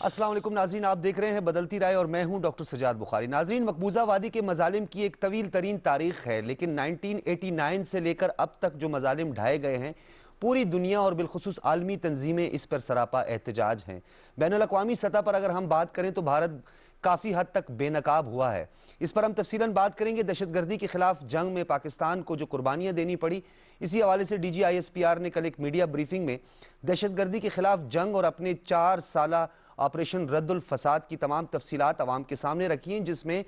अस्सलाम वालेकुम नाज़रीन, आप देख रहे हैं बदलती राय और मैं हूं डॉक्टर सजाद बुखारी। नाज़रीन, मकबूजा वादी के मजालिम की एक तवील तरीन तारीख है, लेकिन 1989 से लेकर अब तक जो मजालिम ढाए गए हैं, पूरी दुनिया और बिलखुसूस आलमी तंजीमें इस पर सरापा एहतजाज हैं। बैनुल-अक़वामी सतह पर अगर हम बात करें तो भारत काफ़ी हद तक बेनकाब हुआ है। इस पर हम तफसीलन बात करेंगे। दहशतगर्दी के खिलाफ जंग में पाकिस्तान को जो कुर्बानियाँ देनी पड़ी, इसी हवाले से DGISPR ने कल एक मीडिया ब्रीफिंग में दहशतगर्दी के खिलाफ जंग और अपने 4 साला ऑपरेशन रद्दुल फसाद की तमाम तफसीलात अवाम के सामने रखी हैं, जिसमें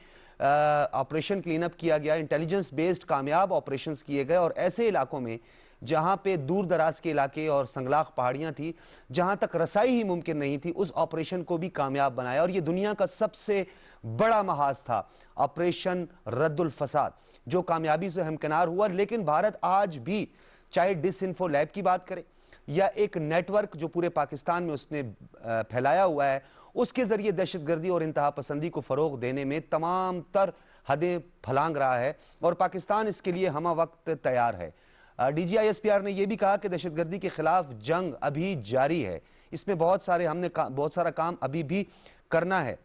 ऑपरेशन क्लीनअप किया गया, इंटेलिजेंस बेस्ड कामयाब ऑपरेशंस किए गए और ऐसे इलाकों में जहां पे दूर दराज के इलाके और संगलाख पहाड़ियां थी, जहां तक रसाई ही मुमकिन नहीं थी, उस ऑपरेशन को भी कामयाब बनाया। और ये दुनिया का सबसे बड़ा महाज था ऑपरेशन रद्दुल फसाद, जो कामयाबी से हमकिनार हुआ। लेकिन भारत आज भी, चाहे डिसइंफो लैब की बात करें या एक नेटवर्क जो पूरे पाकिस्तान में उसने फैलाया हुआ है, उसके जरिए दहशतगर्दी और इंतहा पसंदी को फरोग देने में तमाम तर हदें फलांग रहा है और पाकिस्तान इसके लिए हमा वक्त तैयार है। DGISPR ने यह भी कहा कि दहशतगर्दी के खिलाफ जंग अभी जारी है, इसमें बहुत सारा काम अभी भी करना है।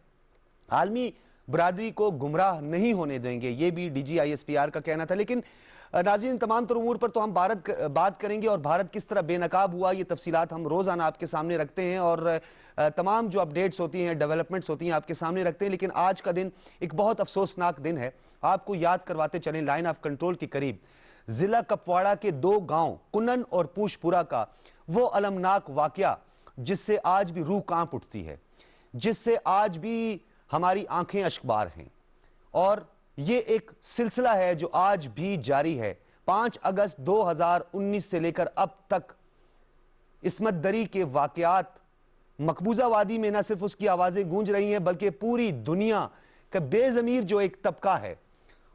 आलमी बरादरी को गुमराह नहीं होने देंगे, ये भी DGISPR का कहना था। लेकिन नाज़रीन, तमाम तर उमूर पर तो हम बात करेंगे और भारत किस तरह बेनकाब हुआ, ये तफसीलात हम रोज़ाना आपके सामने रखते हैं और तमाम जो अपडेट्स होती हैं, डेवलपमेंट्स होती हैं, आपके सामने रखते हैं। लेकिन आज का दिन एक बहुत अफसोसनाक दिन है। आपको याद करवाते चलें, लाइन ऑफ कंट्रोल के करीब जिला कपवाड़ा के 2 गांव कुनन और पूशपुरा का वो अलमनाक वाकया जिससे आज भी रूह कांप उठती है, जिससे आज भी हमारी आंखें अश्कबार हैं। और ये एक सिलसिला है जो आज भी जारी है। 5 अगस्त 2019 से लेकर अब तक इस्मत दरी के वाकयात मकबूजा वादी में न सिर्फ उसकी आवाजें गूंज रही हैं, बल्कि पूरी दुनिया का बेजमीर जो एक तबका है,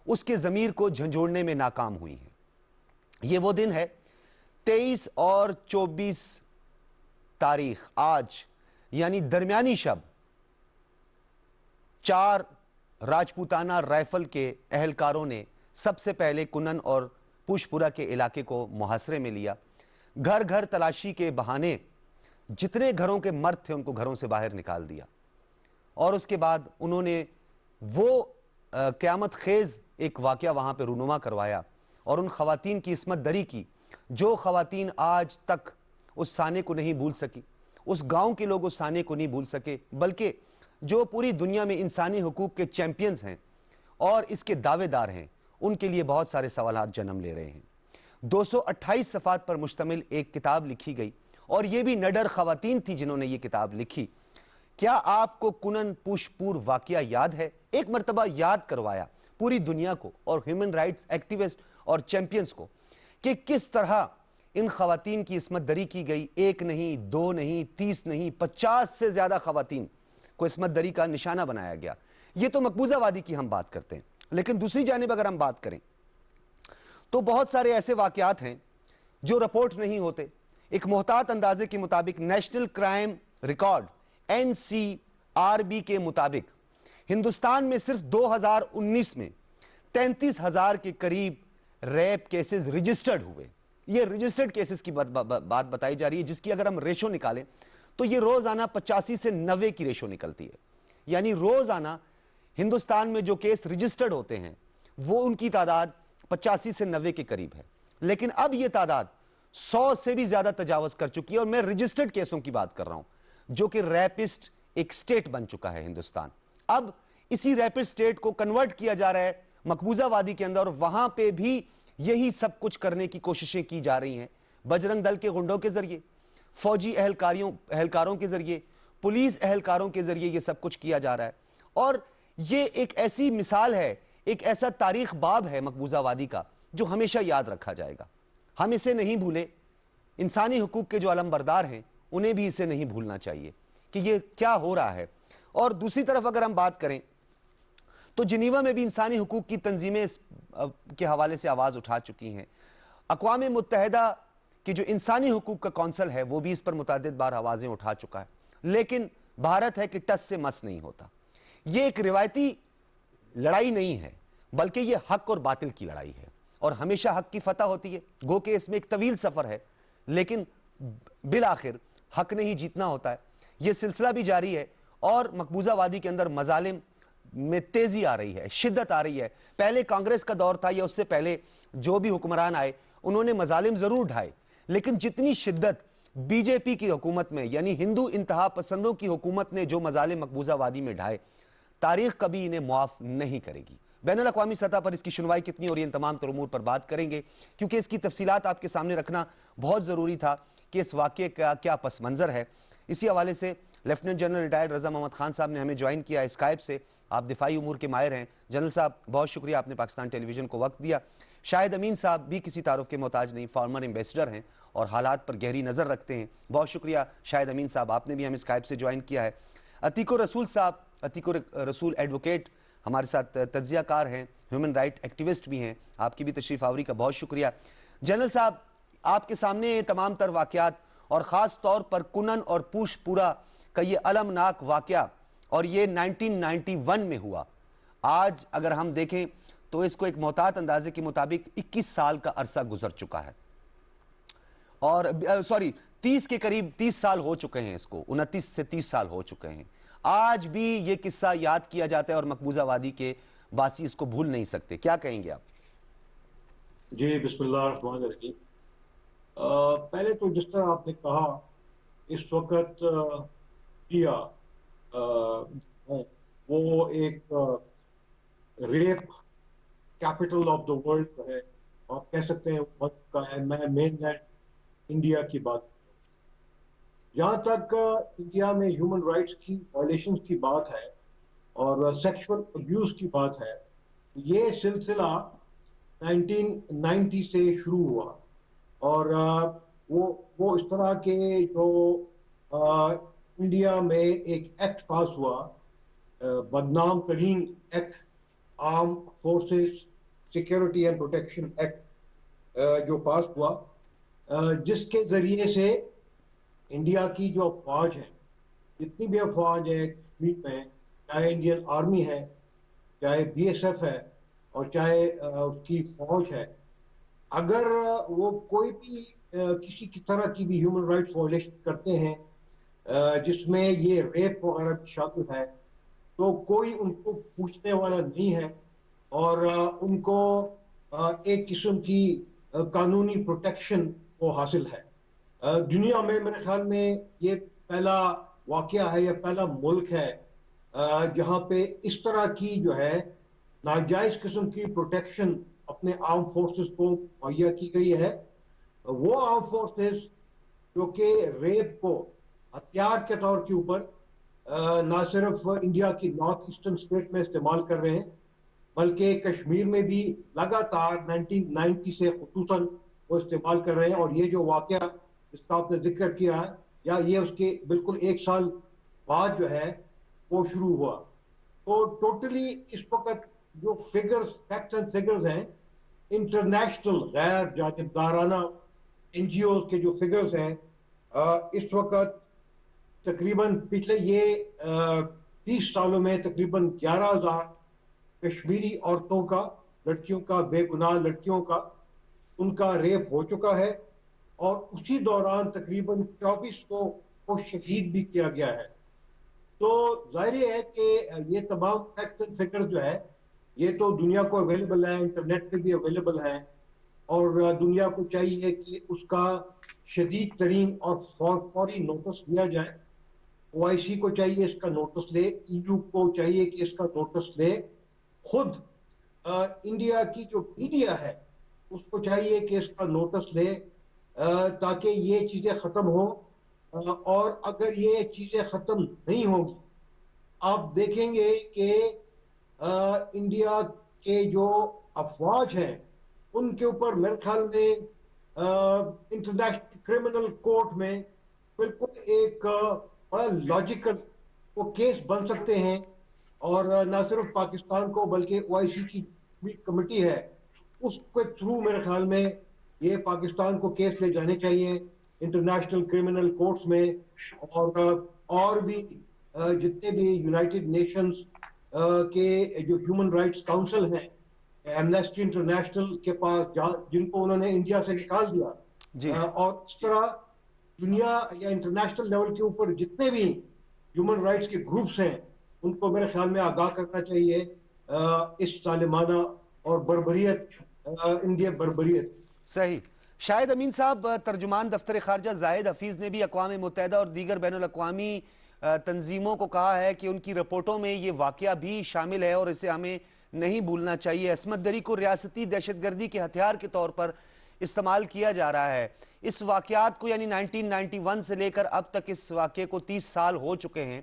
उसके जमीर को झंझोड़ने में नाकाम हुई है। ये वो दिन है 23 और 24 तारीख, आज यानी दरमियानी शब 4 राजपूताना राइफल के अहलकारों ने सबसे पहले कुनन और पुशपुरा के इलाके को मुहासरे में लिया। घर घर तलाशी के बहाने जितने घरों के मर्द थे उनको घरों से बाहर निकाल दिया और उसके बाद उन्होंने वो क़यामत खेज एक वाकया वहां पे रूनुमा करवाया और उन खवातीन की इस्मत दरी की जो खवातीन आज तक उस साने को नहीं भूल सकी, उस गांव के लोग उस साने को नहीं भूल सके, बल्कि जो पूरी दुनिया में इंसानी हुकूक के चैंपियंस हैं और इसके दावेदार हैं, उनके लिए बहुत सारे सवालात जन्म ले रहे हैं। 228 सफ़ात पर मुश्तमिल एक किताब लिखी गई और यह भी निडर खवातीन थी जिन्होंने ये किताब लिखी। क्या आपको कुनन पुशपुर वाकया याद है? एक मरतबा याद करवाया पूरी दुनिया को और ह्यूमन राइट्स एक्टिविस्ट और चैंपियंस को कि किस तरह इन खवातीन की इस्मत दरी की गई। 1 नहीं, 2 नहीं, 30 नहीं, 50 से ज्यादा खवातीन को इस्मत दरी का निशाना बनाया गया। ये तो मकबूजा वादी की हम बात करते हैं, लेकिन दूसरी जानिब अगर हम बात करें तो बहुत सारे ऐसे वाकयात हैं जो रिपोर्ट नहीं होते। एक मोहतात अंदाजे के मुताबिक नेशनल क्राइम रिकॉर्ड NCRB के मुताबिक हिंदुस्तान में सिर्फ 2019 में 33,000 के करीब रेप केसेस रजिस्टर्ड हुए। ये रजिस्टर्ड केसेस की बात बताई जा रही है, जिसकी अगर हम रेशो निकालें तो ये रोजाना 85 से 90 की रेशो निकलती है। यानी रोजाना हिंदुस्तान में जो केस रजिस्टर्ड होते हैं वो उनकी तादाद 85 से 90 के करीब है। लेकिन अब ये तादाद 100 से भी ज्यादा तजावज कर चुकी है और मैं रजिस्टर्ड केसों की बात कर रहा हूं, जो कि रैपिस्ट एक स्टेट बन चुका है हिंदुस्तान। अब इसी रैपिड स्टेट को कन्वर्ट किया जा रहा है मकबूजा वादी के अंदर और वहां पे भी यही सब कुछ करने की कोशिशें की जा रही हैं। बजरंग दल के गुंडों के जरिए, फौजी एहलकारों के जरिए, पुलिस एहलकारों के जरिए ये सब कुछ किया जा रहा है। और ये एक ऐसी मिसाल है, एक ऐसा तारीख बाब है मकबूजा वादी का जो हमेशा याद रखा जाएगा। हम इसे नहीं भूले। इंसानी हुकूक के जो अलमबरदार हैं उन्हें भी इसे नहीं भूलना चाहिए कि ये क्या हो रहा है। और दूसरी तरफ अगर हम बात करें तो जिनीवा में भी इंसानी हुकूक की तंजीमें इस के हवाले से आवाज उठा चुकी हैं। अक़वाम मुत्तहिदा की जो इंसानी हुकूक का कौंसल है वो भी इस पर मुतअद्दिद बार आवाजें उठा चुका है। लेकिन भारत है कि टस से मस नहीं होता। ये एक रिवायती लड़ाई नहीं है, बल्कि ये हक और बातिल की लड़ाई है और हमेशा हक की फतह होती है। गो के इसमें एक तवील सफर है, लेकिन बिल आखिर हक ने ही जीतना होता है। यह सिलसिला भी जारी है और मकबूजावादी के अंदर मजालिम में तेजी आ रही है, शिद्दत आ रही है। पहले कांग्रेस का दौर था या उससे पहले जो भी हुक्मरान आए उन्होंने मजालिम जरूर ढाए, लेकिन जितनी शिद्दत बीजेपी की हुकूमत में यानी हिंदू इंतहा पसंदों की हुकूमत ने जो मजालिम मकबूजावादी में ढाए, तारीख कभी इन्हें मुआफ नहीं करेगी। बैनुल अक़वामी सतह पर इसकी सुनवाई कितनी हो रही है, इन तमाम तर उमूर पर बात करेंगे, क्योंकि इसकी तफसीलात आपके सामने रखना बहुत ज़रूरी था कि इस वाक़े का क्या पस मंज़र है। इसी हवाले से लेफ्टिनेंट जनरल रिटायर्ड रज़ा मोहम्मद खान साहब ने हमें ज्वाइन किया स्काइप से। आप दिफाई उमूर के माहिर हैं जनरल साहब, बहुत शुक्रिया आपने पाकिस्तान टेलीविज़न को वक्त दिया। शाहिद अमीन साहब भी किसी तारुफ के मोहताज नहीं, फॉर्मर एम्बेसडर हैं और हालात पर गहरी नज़र रखते हैं। बहुत शुक्रिया शाहिद अमीन साहब, आपने भी हमें स्काइप से ज्वाइन किया है। अतीको रसूल साहब, अतीको रसूल एडवोकेट हमारे साथ तज्जियाकार हैं, ह्यूमन राइट एक्टिविस्ट भी हैं, आपकी भी तशरीफ आवरी का बहुत शुक्रिया। जनरल साहब, आपके सामने तमाम तर वाक़यात और ख़ास तौर पर कुनन और पूशपुरा का ये अलमनाक वाक़या, और ये 1991 में हुआ। आज अगर हम देखें तो इसको एक मोहतात अंदाजे के मुताबिक 21 साल का अरसा गुजर चुका है, और सॉरी 30 के करीब 30 साल हो चुके हैं, इसको 29 से 30 साल हो चुके हैं। आज भी ये किस्सा याद किया जाता है और मकबूजावादी के वासी इसको भूल नहीं सकते। क्या कहेंगे आप? जी बिस्मिल्लाह रहमान रहीम। पहले तो जिस तरह आपने कहा, इस वक्त इंडिया वो एक rape capital of the world है, आप कह सकते हैं वक्त का है। मैं मेनलैंड इंडिया की बात, जहाँ तक इंडिया में ह्यूमन राइट्स की वायलेशंस की बात है और सेक्सुअल अब्यूज की बात है, ये सिलसिला 1990 से शुरू हुआ। और वो इस तरह के जो इंडिया में एक एक्ट पास हुआ, बदनाम तरीन act, arm forces security and protection act, जो पास हुआ, जिसके जरिए से इंडिया की जो अफवाज है, जितनी भी अफवाज है कश्मीर में, चाहे इंडियन आर्मी है, चाहे बीएसएफ है और चाहे उसकी फौज है, अगर वो कोई भी किसी की तरह की भी ह्यूमन राइट्स वायलेशन करते हैं जिसमें ये रेप वगैरह भी शामिल है, तो कोई उनको पूछने वाला नहीं है और उनको एक किस्म की कानूनी प्रोटेक्शन वो हासिल है। दुनिया में मेरे ख्याल में ये पहला वाकया है या पहला मुल्क है जहाँ पे इस तरह की जो है नाजायज किस्म की प्रोटेक्शन अपने आर्म फोर्सेस को मुहैया की गई है। वो आर्म फोर्सेस जो कि रेप को हथियार के तौर के ऊपर ना सिर्फ इंडिया की नॉर्थ ईस्टर्न स्टेट में इस्तेमाल कर रहे हैं, बल्कि कश्मीर में भी लगातार 1990 से खुसूसन वो इस्तेमाल कर रहे हैं। और ये जो वाकया जिसका आपने जिक्र किया है, या ये उसके बिल्कुल एक साल बाद जो है वो शुरू हुआ। तो टोटली इस वक्त जो फिगर्स, फैक्ट्स एंड फिगर्स हैं, इंटरनेशनल गैर जानिबदाराना एनजीओ के जो फिगर्स हैं, इस वक्त तकरीबन पिछले ये 30 सालों में तकरीबन 11,000 कश्मीरी औरतों का, लड़कियों का, बेगुनाह लड़कियों का, उनका रेप हो चुका है। और उसी दौरान तकरीबन 2400 को शहीद भी किया गया है। तो जाहिर है कि ये तमाम फैक्ट एंड फिगर जो है, ये तो दुनिया को अवेलेबल है, इंटरनेट पे भी अवेलेबल है, और दुनिया को चाहिए कि उसका शदीद तरीन और फौरी नोटिस लिया जाए। ओआईसी को चाहिए इसका नोटिस ले, ईयू को चाहिए कि इसका नोटिस ले, खुद इंडिया की जो मीडिया है उसको चाहिए कि इसका नोटिस ले, ताकि ये चीज़ें ख़त्म हो। और अगर ये चीज़ें ख़त्म नहीं होंगी, आप देखेंगे कि इंडिया के जो अफवाज हैं उनके ऊपर मेरे ख्याल में इंटरनेशनल क्रिमिनल कोर्ट में बिल्कुल एक बड़ा लॉजिकल वो केस बन सकते हैं। और न सिर्फ पाकिस्तान को बल्कि ओआईसी की कमेटी है उसके थ्रू मेरे ख्याल में ये पाकिस्तान को केस ले जाने चाहिए इंटरनेशनल क्रिमिनल कोर्ट्स में। और भी जितने भी यूनाइटेड नेशंस के जो ह्यूमन राइट्स काउंसिल हैं, एमनेस्टी इंटरनेशनल के पास, जिनको उन्होंने इंडिया से निकाल दिया, और इस तरह दुनिया या इंटरनेशनल लेवल के ऊपर जितने भी ह्यूमन राइट्स के ग्रुप्स हैं उनको मेरे ख्याल में आगाह करना चाहिए इस जालिमाना और बर्बरियत, इंडिया बर्बरियत। सही। शाहिद अमीन साहब, तर्जुमान दफ्तर खारजा जाहिद हफीज़ ने भी अक़वाम मुत्तहिदा और दीगर बैनुल अक़वामी तंजीमों को कहा है कि उनकी रिपोर्टों में ये वाक़या भी शामिल है और इसे हमें नहीं भूलना चाहिए। असमत दरी को रियासती दहशतगर्दी के हथियार के तौर पर इस्तेमाल किया जा रहा है। इस वाक़यात को यानी 1991 से लेकर अब तक इस वाक़े को 30 साल हो चुके हैं।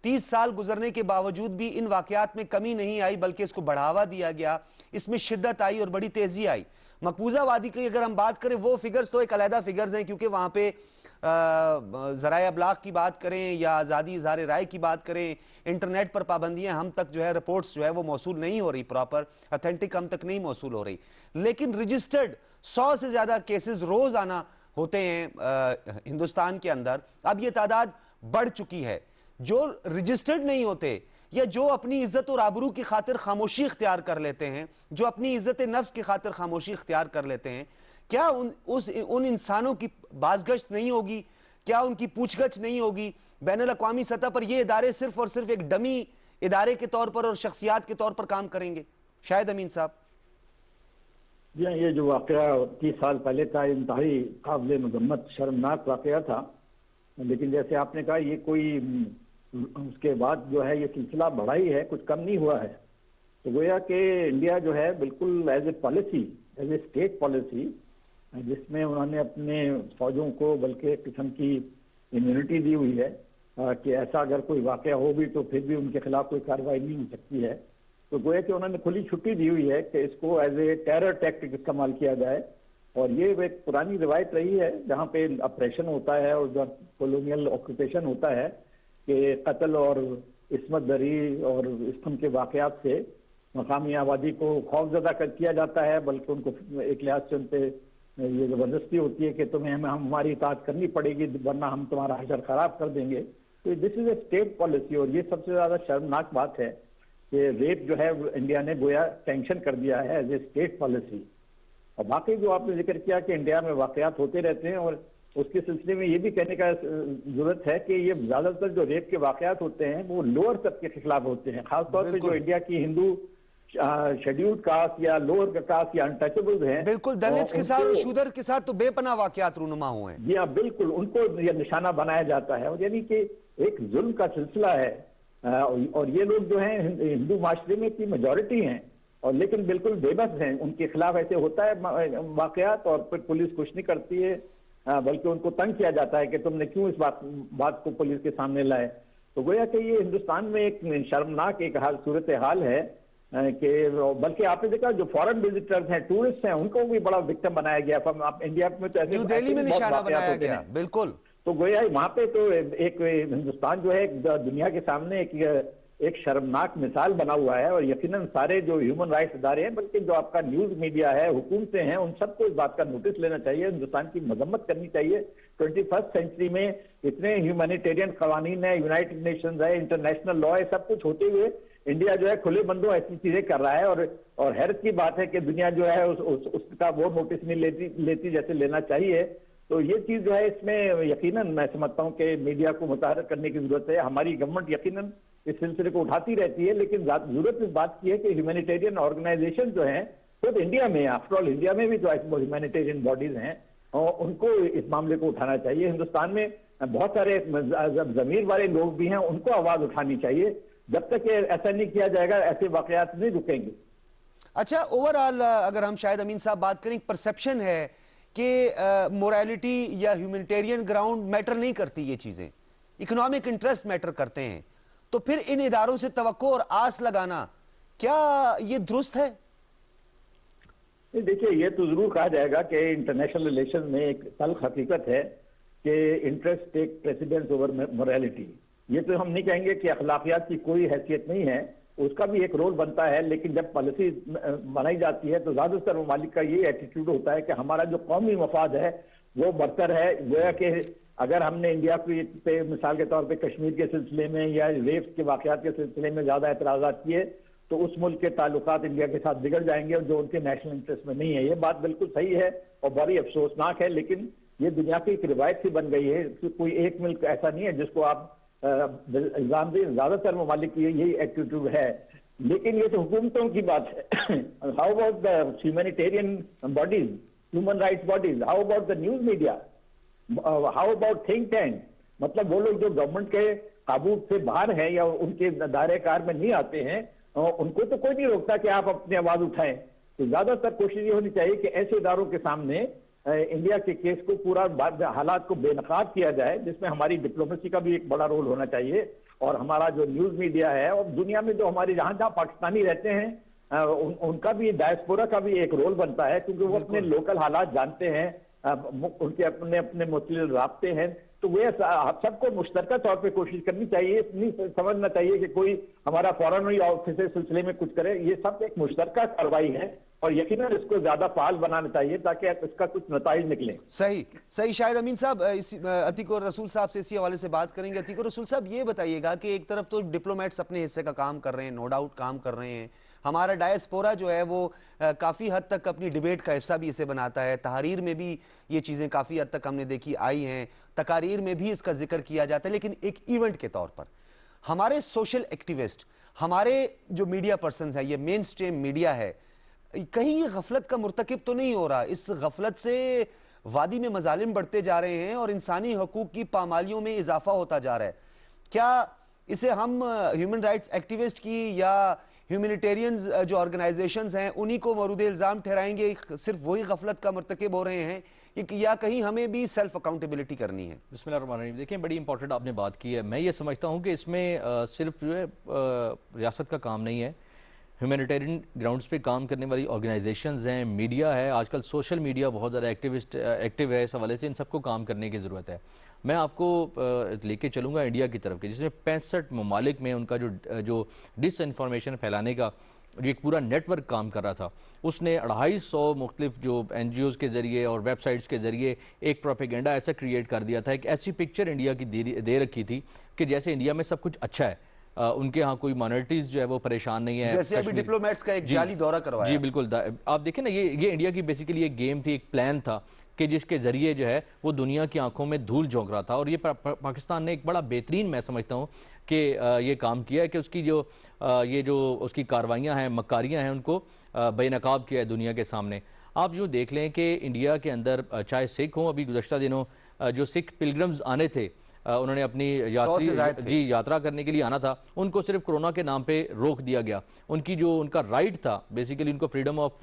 30 साल गुजरने के बावजूद भी इन वाक़यात में कमी नहीं आई, बल्कि इसको बढ़ावा दिया गया, इसमें शिद्दत आई और बड़ी तेज़ी आई। मकबूजा वादी की अगर हम बात करें, वो फिगर्स तो एक अलहदा फिगर्स हैं, क्योंकि वहाँ पे ज़राए अबलाग की बात करें या आज़ादी इज़हार राय की बात करें, इंटरनेट पर पाबंदियाँ हम तक जो है रिपोर्ट्स जो है वो मौसूल नहीं हो रही, प्रॉपर अथेंटिक हम तक नहीं मौसूल हो रही। लेकिन रजिस्टर्ड 100 से ज़्यादा केसेस रोज़ आना होते हैं हिंदुस्तान के अंदर। अब ये तादाद बढ़ चुकी है। जो रजिस्टर्ड नहीं होते या जो अपनी इज्जत और आबरू की खातिर खामोशी इख्तियार कर लेते हैं, जो अपनी इज्जत नफ्स की खातिर खामोशी इख्तियार कर लेते हैं, क्या उन इंसानों की बाज़गश्त नहीं होगी? क्या उनकी पूछगछ नहीं होगी? बैनुल अक़वामी सतह पर ये इदारे सिर्फ और सिर्फ एक डमी इदारे के तौर पर और शख्सियात के तौर पर काम करेंगे? शाहिद अमीन साहब। जी हाँ, ये जो वाक़या 30 साल पहले था, इंतहाई काबिल मज़म्मत शर्मनाक वाक़या था। लेकिन जैसे आपने कहा, ये कोई उसके बाद जो है ये सिलसिला बढ़ा ही है, कुछ कम नहीं हुआ है। तो गोया कि इंडिया जो है बिल्कुल as a policy, as a state policy, जिसमें उन्होंने अपने फौजों को बल्कि एक किस्म की इम्यूनिटी दी हुई है कि ऐसा अगर कोई वाक़या हो भी तो फिर भी उनके खिलाफ कोई कार्रवाई नहीं हो सकती है। तो गोया कि उन्होंने खुली छुट्टी दी हुई है कि इसको एज ए टेरर टैक्टिक इस्तेमाल किया जाए। और ये एक पुरानी रिवायत रही है जहाँ पे ऑपरेशन होता है और जब कॉलोनियल ऑक्यूपेशन होता है कि कत्ल और इस्मत दरी और इस किस्म के वाक़यात से मकामी आबादी को खौफजदा कर किया जाता है, बल्कि उनको एक लिहाज से उन पर ये ज़बरदस्ती होती है कि तुम्हें हम हमारी इताअत करनी पड़ेगी वरना हम तुम्हारा हशर ख़राब कर देंगे। तो this is a state policy. और ये सबसे ज़्यादा शर्मनाक बात है कि रेप जो है इंडिया ने गोया सैंक्शन कर दिया है एज ए स्टेट पॉलिसी। और बाकी जो आपने जिक्र किया कि इंडिया में वाक़यात होते रहते हैं, और उसके सिलसिले में ये भी कहने का जरूरत है कि ये ज़्यादातर जो रेप के वाक़यात होते हैं वो लोअर तबके के खिलाफ होते हैं, खासतौर पर जो इंडिया की हिंदू शेड्यूल्ड कास्ट या लोअर कास्ट या अनटचेबल्स हैं। बिल्कुल, दलित्स के साथ, शूदर के साथ तो बेपनाह वाक़यात रूनुमा हुए हैं। जी हाँ, बिल्कुल, उनको ये निशाना बनाया जाता है। और यानी कि एक जुल्म का सिलसिला है। और ये लोग जो हैं हिंदू माशरे में की मेजॉरिटी हैं, और लेकिन बिल्कुल बेबस हैं। उनके खिलाफ ऐसे होता है वाक़यात और फिर पुलिस कुछ नहीं करती है, बल्कि उनको तंग किया जाता है कि तुमने क्यों इस बात को पुलिस के सामने लाए। तो गोया कि ये हिंदुस्तान में एक शर्मनाक एक सूरत हाल है कि बल्कि आपने देखा जो फॉरेन विजिटर्स हैं, टूरिस्ट हैं, उनको भी बड़ा विक्टिम बनाया गया। आप इंडिया में तो न्यू दिल्ली में निशाना बनाया गया। बिल्कुल। तो गोया वहां पे तो एक हिंदुस्तान जो है दुनिया के सामने एक शर्मनाक मिसाल बना हुआ है। और यकीनन सारे जो ह्यूमन राइट्स इदारे हैं, बल्कि जो आपका न्यूज मीडिया है, हुकूमतें हैं, उन सबको इस बात का नोटिस लेना चाहिए, हिंदुस्तान की मजम्मत करनी चाहिए। 21st सेंचुरी में इतने ह्यूमैनिटेरियन कवानीन है, यूनाइटेड नेशंस है, इंटरनेशनल लॉ है, सब कुछ होते हुए इंडिया जो है खुले बंदों ऐसी चीजें कर रहा है। और हैरत की बात है कि दुनिया जो है उसका वो नोटिस नहीं लेती जैसे लेना चाहिए। तो ये चीज जो है इसमें यकीनन मैं समझता हूँ कि मीडिया को मुतहर्रिक करने की जरूरत है। हमारी गवर्नमेंट यकीनन इस सिलसिले को उठाती रहती है, लेकिन जरूरत इस बात की है कि ह्यूमैनिटेरियन ऑर्गेनाइजेशन जो है खुद इंडिया में, आफ्टर ऑल इंडिया में भी जो ह्यूमैनिटेरियन बॉडीज हैं उनको इस मामले को उठाना चाहिए। हिंदुस्तान में बहुत सारे जमीर वाले लोग भी हैं, उनको आवाज उठानी चाहिए। जब तक ऐसा नहीं किया जाएगा ऐसे वाकयात नहीं रुकेंगे। अच्छा, ओवरऑल अगर हम शायद अमीन साहब बात करें, परसेप्शन है कि मोरालिटी या ह्यूमैनिटेरियन ग्राउंड मैटर नहीं करती, ये चीजें इकोनॉमिक इंटरेस्ट मैटर करते हैं। तो फिर इन इदारों से तवक्को और आस लगाना क्या ये दुरुस्त है? देखिए, ये तो जरूर कहा जाएगा कि इंटरनेशनल रिलेशन में एक तल्ख हकीकत है कि interest take precedence over morality. ये तो हम नहीं कहेंगे कि अखलाकियात की कोई हैसियत नहीं है, उसका भी एक रोल बनता है। लेकिन जब पॉलिसी बनाई जाती है तो ज्यादातर ममालिक का ये एटीट्यूड होता है कि हमारा जो कौमी मफाद है वो बरतर है। गोया कि अगर हमने इंडिया पे मिसाल के तौर पे कश्मीर के सिलसिले में या रेप्स के वाकयात के सिलसिले में ज्यादा एतराजात किए तो उस मुल्क के ताल्लुकात इंडिया के साथ बिगड़ जाएंगे और जो उनके नेशनल इंटरेस्ट में नहीं है। ये बात बिल्कुल सही है और बड़ी अफसोसनाक है, लेकिन ये दुनिया की एक रिवायत सी बन गई है। कोई एक मुल्क ऐसा नहीं है जिसको आप इल्जाम भी ज्यादातर ममालिक की यही एटीट्यूड है, लेकिन ये तो हुकूमतों की बात है। How about the humanitarian bodies, human rights bodies, how about the news media, how about think tank? मतलब वो लोग जो गवर्नमेंट के काबू से बाहर हैं या उनके दायरे कार में नहीं आते हैं, उनको तो कोई नहीं रोकता कि आप अपनी आवाज उठाएं। तो ज्यादातर कोशिश ये होनी चाहिए कि ऐसे इदारों के सामने इंडिया के केस को पूरा हालात को बेनकाब किया जाए, जिसमें हमारी डिप्लोमेसी का भी एक बड़ा रोल होना चाहिए, और हमारा जो न्यूज मीडिया है और दुनिया में जो हमारे जहां जहां पाकिस्तानी रहते हैं उनका भी, डायस्पोरा का भी एक रोल बनता है, क्योंकि वो अपने लोकल हालात जानते हैं, उनके अपने अपने मुस्तकिल राब्ते हैं। तो वे सबको मुश्तरका तौर पे कोशिश करनी चाहिए, नहीं समझना चाहिए कि कोई हमारा फॉरेन ऑफिस इस सिलसिले में कुछ करे। ये सब एक मुश्तरका कार्रवाई है और यकीनन इसको ज्यादा फाल बनाना चाहिए ताकि इसका कुछ नताइज निकले। सही सही। शायद अमीन साहब अतीक और रसूल साहब से इसी हवाले से बात करेंगे। अतीक और रसूल साहब, ये बताइएगा कि एक तरफ तो डिप्लोमेट्स अपने हिस्से का काम कर रहे हैं, नो डाउट काम कर रहे हैं, हमारा डायस्पोरा जो है वो काफ़ी हद तक अपनी डिबेट का हिस्सा भी इसे बनाता है, तहरीर में भी ये चीज़ें काफ़ी हद तक हमने देखी आई हैं, तकारीर में भी इसका जिक्र किया जाता है। लेकिन एक इवेंट के तौर पर हमारे सोशल एक्टिविस्ट, हमारे जो मीडिया पर्सन है, ये मेन स्ट्रीम मीडिया है, कहीं ये गफलत का मुर्तकिब तो नहीं हो रहा? इस गफलत से वादी में मजालिम बढ़ते जा रहे हैं और इंसानी हकूक की पामालियों में इजाफा होता जा रहा है। क्या इसे हम ह्यूमन राइट्स एक्टिविस्ट की या ह्यूमैनिटेरियंस जो ऑर्गेनाइजेशंस हैं उन्हीं को मौरूद इल्ज़ाम ठहराएंगे, सिर्फ वही गफलत का मुर्तकिब हो रहे हैं, या कहीं हमें भी सेल्फ अकाउंटेबिलिटी करनी है? बिस्मिल्लाहिर्रहमानिर्रहीम। देखिए, बड़ी इंपॉर्टेंट आपने बात की है। मैं ये समझता हूँ कि इसमें सिर्फ जो है रियासत का काम नहीं है, ह्यूमैनिटेरियन ग्राउंड्स पे काम करने वाली ऑर्गेनाइजेशंस हैं, मीडिया है, आजकल सोशल मीडिया बहुत ज़्यादा एक्टिव है, इस हवाले से इन सबको काम करने की ज़रूरत है। मैं आपको लेके चलूँगा इंडिया की तरफ के, जिसमें 65 ममालिक में उनका जो डिसइंफॉर्मेशन फैलाने का जो एक पूरा नेटवर्क काम कर रहा था, उसने 250 मुख्तलिफ जो NGOs के ज़रिए और वेबसाइट्स के ज़रिए एक प्रोपेगेंडा ऐसा क्रिएट कर दिया था, एक ऐसी पिक्चर इंडिया की दे रखी थी कि जैसे इंडिया में सब कुछ अच्छा है, उनके यहाँ कोई माइनॉरिटीज जो है वो परेशान नहीं है। जैसे अभी डिप्लोमेट्स का एक जाली दौरा करवाया। जी बिल्कुल। आप देखें ना, ये इंडिया की बेसिकली एक गेम थी, एक प्लान था कि जिसके जरिए जो है वो दुनिया की आंखों में धूल झोंक रहा था, और ये पाकिस्तान ने एक बड़ा बेहतरीन, मैं समझता हूँ कि ये काम किया है कि उसकी जो उसकी कार्रवाइयाँ हैं, मकारियाँ हैं, उनको बेनकाब किया है दुनिया के सामने। आप यूँ देख लें कि इंडिया के अंदर चाहे सिख हों, अभी गुज़श्ता दिनों जो सिख पिलग्रम्स आने थे, उन्होंने अपनी यात्रा करने के लिए आना था, उनको सिर्फ कोरोना के नाम पे रोक दिया गया। उनका राइट था, बेसिकली उनको फ्रीडम ऑफ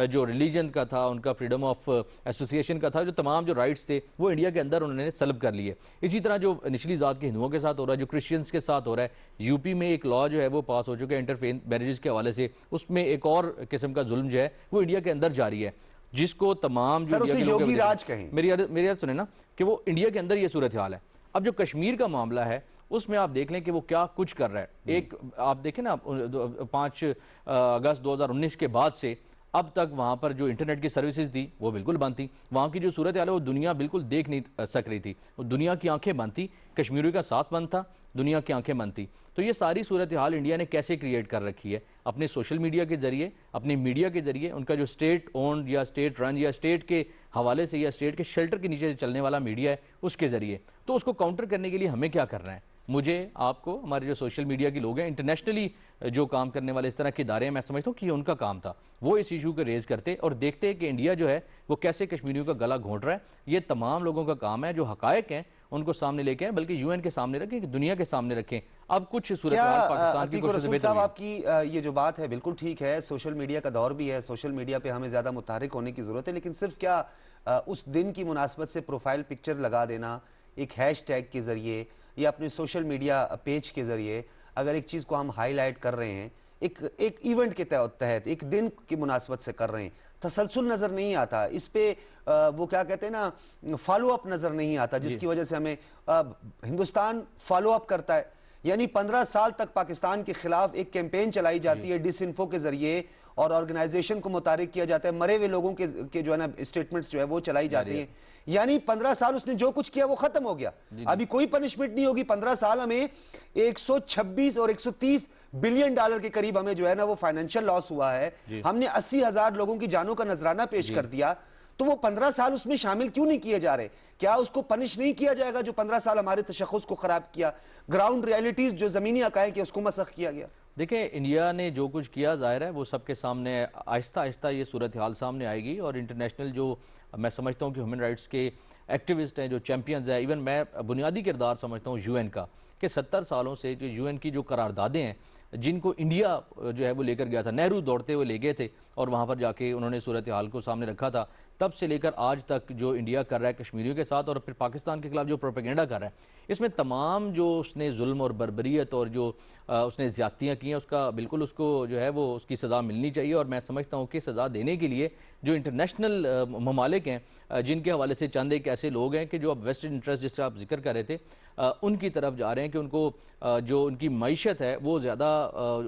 जो रिलीजन का था, उनका फ्रीडम ऑफ एसोसिएशन का था, जो तमाम जो राइट्स थे वो इंडिया के अंदर उन्होंने सलब कर लिए। इसी तरह जो निचली जात के हिंदुओं के साथ हो रहा है, जो क्रिश्चियंस के साथ हो रहा है, यूपी में एक लॉ जो है वो पास हो चुका है इंटरफेस मैरिजेस के हवाले से, उसमें एक और किस्म का जुल्म जो है वो इंडिया के अंदर जारी है, जिसको तमाम योगी राज कहें। मेरी याद सुने ना कि वो इंडिया के अंदर ये सूरत हाल है। अब जो कश्मीर का मामला है उसमें आप देख लें कि वो क्या कुछ कर रहा है। एक आप देखें ना, 5 अगस्त 2019 के बाद से अब तक वहाँ पर जो इंटरनेट की सर्विसेज थी वो बिल्कुल बंद थी। वहाँ की जो सूरत हाल है वो दुनिया बिल्कुल देख नहीं सक रही थी, वो दुनिया की आंखें बंद थी, कश्मीरियों का सांस बंद था, दुनिया की आंखें बंद थी। तो ये सारी सूरत हाल इंडिया ने कैसे क्रिएट कर रखी है? अपने सोशल मीडिया के जरिए, अपने मीडिया के जरिए, उनका जो स्टेट ओन्ड या स्टेट रन या स्टेट के हवाले से या स्टेट के शेल्टर के नीचे चलने वाला मीडिया है उसके जरिए। तो उसको काउंटर करने के लिए हमें क्या करना है? मुझे, आपको, हमारे जो सोशल मीडिया के लोग हैं, इंटरनेशनली जो काम करने वाले इस तरह के इदारे हैं, मैं समझता हूँ कि ये उनका काम था, वो इस इशू को रेज करते और देखते कि इंडिया जो है वो कैसे कश्मीरियों का गला घोंट रहा है। ये तमाम लोगों का काम है, जो हकायक हैं उनको सामने लेके आए, बल्कि UN के सामने रखें, दुनिया के सामने रखें। अब कुछ सूरत पाकिस्तान की कोशिश बेहतर है। आपकी ये जो बात है बिल्कुल ठीक है, सोशल मीडिया का दौर भी है, सोशल मीडिया पे हमें ज्यादा मुतहरिक होने की जरूरत है, लेकिन सिर्फ क्या उस दिन की मुनासबत से प्रोफाइल पिक्चर लगा देना एक हैशटैग के जरिए या अपने सोशल मीडिया पेज के जरिए, अगर एक चीज़ को हम हाईलाइट कर रहे हैं, एक इवेंट के तहत एक दिन की मुनासबत से कर रहे हैं, तसलसल नज़र नहीं आता इस पे, वो क्या कहते हैं ना, फॉलो अप नज़र नहीं आता, जिसकी वजह से हमें हिंदुस्तान फॉलो अप करता है। यानी 15 साल तक पाकिस्तान के खिलाफ एक कैंपेन चलाई जाती है डिसइंफो के जरिए, और ऑर्गेनाइजेशन को मुतारिक किया जाता है, मरे हुए लोगों के जो है ना स्टेटमेंट्स जो है वो चलाई जाती हैं। यानी 15 साल उसने जो कुछ किया वो खत्म हो गया, अभी कोई पनिशमेंट नहीं होगी। 15 साल हमें 126 और 130 बिलियन डॉलर के करीब हमें जो है ना वो फाइनेंशियल लॉस हुआ है, हमने 80,000 लोगों की जानों का नजराना पेश कर दिया। तो वो 15 साल उसमें शामिल क्यों नहीं किए जा रहे? क्या उसको पनिश नहीं किया जाएगा जो 15 साल हमारे तशख़्ख़ुस को खराब किया, ग्राउंड रियलिटीज जो जमीनी हक़ाइक़ है उसको मसख़ किया गया? देखिए, इंडिया ने जो कुछ किया ज़ाहिर है वो सबके सामने आहिस्ता आहिस्ता ये सूरत हाल सामने आएगी, और इंटरनेशनल जो मैं समझता हूँ कि ह्यूमन राइट्स के एक्टिविस्ट हैं, जो चैम्पियंस हैं, इवन मैं बुनियादी किरदार समझता हूँ यूएन का, कि 70 सालों से जो यूएन की जो करारदादें हैं जिनको इंडिया जो है वो लेकर गया था, नेहरू दौड़ते हुए ले गए थे और वहाँ पर जाके उन्होंने सूरत हाल को सामने रखा था, तब से लेकर आज तक जो इंडिया कर रहा है कश्मीरियों के साथ और फिर पाकिस्तान के खिलाफ जो प्रोपेगेंडा कर रहा है, इसमें तमाम जो उसने जुल्म और बर्बरियत और जो उसने ज़्यादतियाँ की हैं उसका बिल्कुल उसको जो है वो उसकी सज़ा मिलनी चाहिए। और मैं समझता हूँ कि सज़ा देने के लिए जो इंटरनेशनल ममालिक हैं जिनके हवाले से चंद एक ऐसे लोग हैं कि जो अब वेस्टेड इंटरेस्ट जिससे आप जिक्र कर रहे थे उनकी तरफ जा रहे हैं कि उनको जो उनकी मईशत है वो ज़्यादा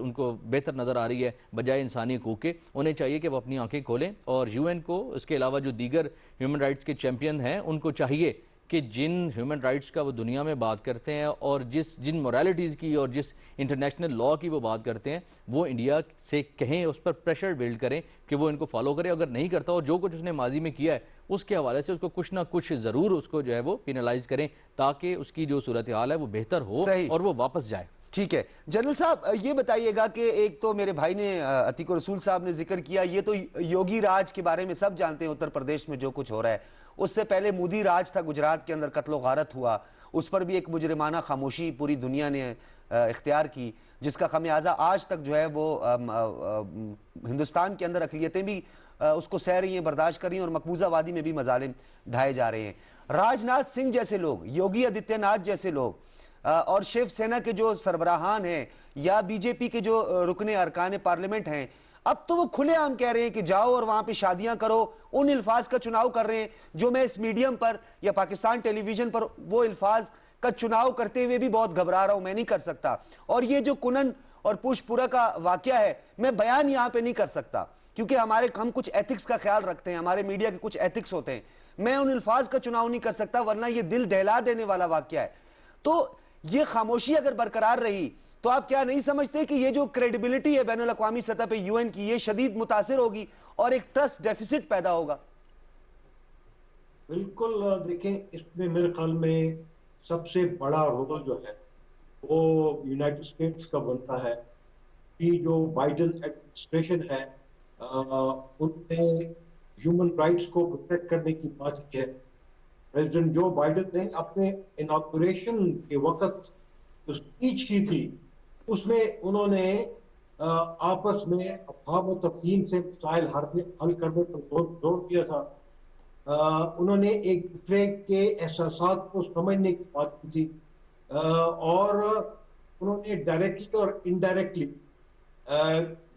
उनको बेहतर नज़र आ रही है बजाय इंसानी हकूक़ के। उन्हें चाहिए कि वो अपनी आंखें खोलें, और यूएन को इसके अलावा जो दीगर ह्यूमन राइट्स के चैम्पियन हैं उनको चाहिए कि जिन ह्यूमन राइट्स का वो दुनिया में बात करते हैं और जिन मोरालिटीज़ की और जिस इंटरनेशनल लॉ की वो बात करते हैं वो इंडिया से कहें, उस पर प्रेशर बिल्ड करें कि वो इनको फॉलो करे। अगर नहीं करता और जो कुछ उसने माजी में किया है उसके हवाले से उसको कुछ ना कुछ ज़रूर उसको जो है वो पिनलाइज करें ताकि उसकी जो सूरत हाल है वो बेहतर हो और वो वापस जाए। ठीक है जनरल साहब, ये बताइएगा कि एक तो मेरे भाई ने अतीक रसूल साहब ने जिक्र किया, ये तो योगी राज के बारे में सब जानते हैं उत्तर प्रदेश में जो कुछ हो रहा है। उससे पहले मोदी राज था, गुजरात के अंदर कत्लो गारत हुआ, उस पर भी एक मुजरिमाना खामोशी पूरी दुनिया ने इख्तियार की, जिसका खमियाजा आज तक जो है वो हिंदुस्तान के अंदर अक़लियतें भी उसको सह रही हैं, बर्दाश्त कर रही हैं, और मकबूजा वादी में भी मजालिम ढाए जा रहे हैं। राजनाथ सिंह जैसे लोग, योगी आदित्यनाथ जैसे लोग और शिवसेना के जो सरबराहान हैं या बीजेपी के जो रुकने अरकान पार्लियामेंट हैं, अब तो वो खुलेआम कह रहे हैं कि जाओ और वहां पे शादियां करो। उन अल्फाज का चुनाव कर रहे हैं जो मैं इस मीडियम पर या पाकिस्तान टेलीविजन पर वो अल्फाज का चुनाव करते हुए भी बहुत घबरा रहा हूं, मैं नहीं कर सकता। और ये जो कुनन और पुष्पुरा का वाकया है, मैं बयान यहां पे नहीं कर सकता क्योंकि हम कुछ एथिक्स का ख्याल रखते हैं, हमारे मीडिया के कुछ एथिक्स होते हैं। मैं उन अल्फाज का चुनाव नहीं कर सकता वरना ये दिल दहला देने वाला वाकया है। तो ये खामोशी अगर बरकरार रही तो आप क्या नहीं समझते कि ये जो क्रेडिबिलिटी है बैनुल अक़वामी सतह पे यूएन की, ये शदीद मुतासिर होगी और एक ट्रस्ट डेफिसिट पैदा होगा? बिल्कुल, देखें इसमें मेरे ख्याल में सबसे बड़ा रोल जो है वो यूनाइटेड स्टेट्स का बनता है कि जो बाइडेन एडमिनिस्ट्रेशन है उनने ह्यूमन राइट्स को प्रोटेक्ट करने की बात की है। प्रेसिडेंट जो बाइडेन ने अपने इनॉग्रेशन के वक्त जो स्पीच की थी उसमें उन्होंने आपस में अफ़वाह व तफ़हीम से मसाइल हल करने पर जोर दिया था। उन्होंने एक दूसरे के एहसासात को समझने की बात की थी और उन्होंने डायरेक्टली और इनडायरेक्टली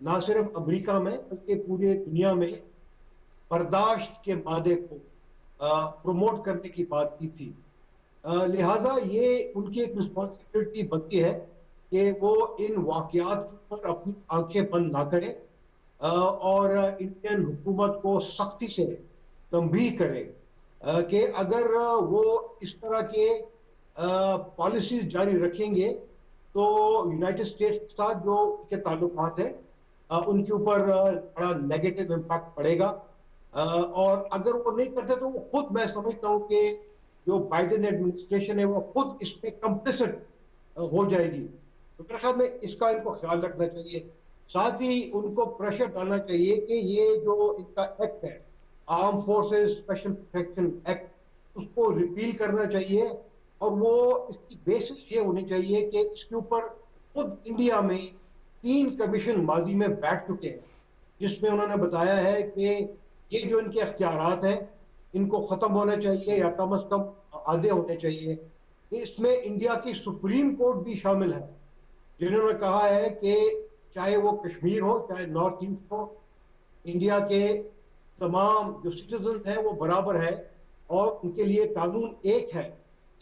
ना सिर्फ अमेरिका में बल्कि पूरे दुनिया में बर्दाश्त के मादे को प्रमोट करने की बात की थी। लिहाजा ये उनकी एक रिस्पॉन्सिबिलिटी बनती है कि वो इन वाकयात के ऊपर अपनी आंखें बंद ना करें और इंडियन हुकूमत को सख्ती से तंबीह करें कि अगर वो इस तरह के पॉलिसी जारी रखेंगे तो यूनाइटेड स्टेट्स के साथ जो उनके ताल्लुकात हैं उनके ऊपर बड़ा नेगेटिव इम्पैक्ट पड़ेगा। और अगर वो नहीं करते तो वो खुद, मैं समझता हूँ कि जो बाइडेन एडमिनिस्ट्रेशन है वो खुद इसमें कंप्लिसिट हो जाएगी। तो मेरे ख्याल में इसका इनको ख्याल रखना चाहिए। साथ ही उनको प्रेशर डालना चाहिए कि ये जो इनका एक्ट है, arm forces special protection act, उसको रिपील करना चाहिए और वो इसकी बेसिस ये होनी चाहिए कि इसके ऊपर खुद इंडिया में 3 कमीशन माजी में बैठ चुके हैं जिसमें उन्होंने बताया है कि ये जो इनके अख्तियारात हैं इनको ख़त्म होना चाहिए या कम अज़ कम आधे होने चाहिए। इसमें इंडिया की सुप्रीम कोर्ट भी शामिल है जिन्होंने कहा है कि चाहे वो कश्मीर हो चाहे नॉर्थ ईस्ट हो, इंडिया के तमाम जो सिटीजन हैं वो बराबर है और उनके लिए कानून एक है,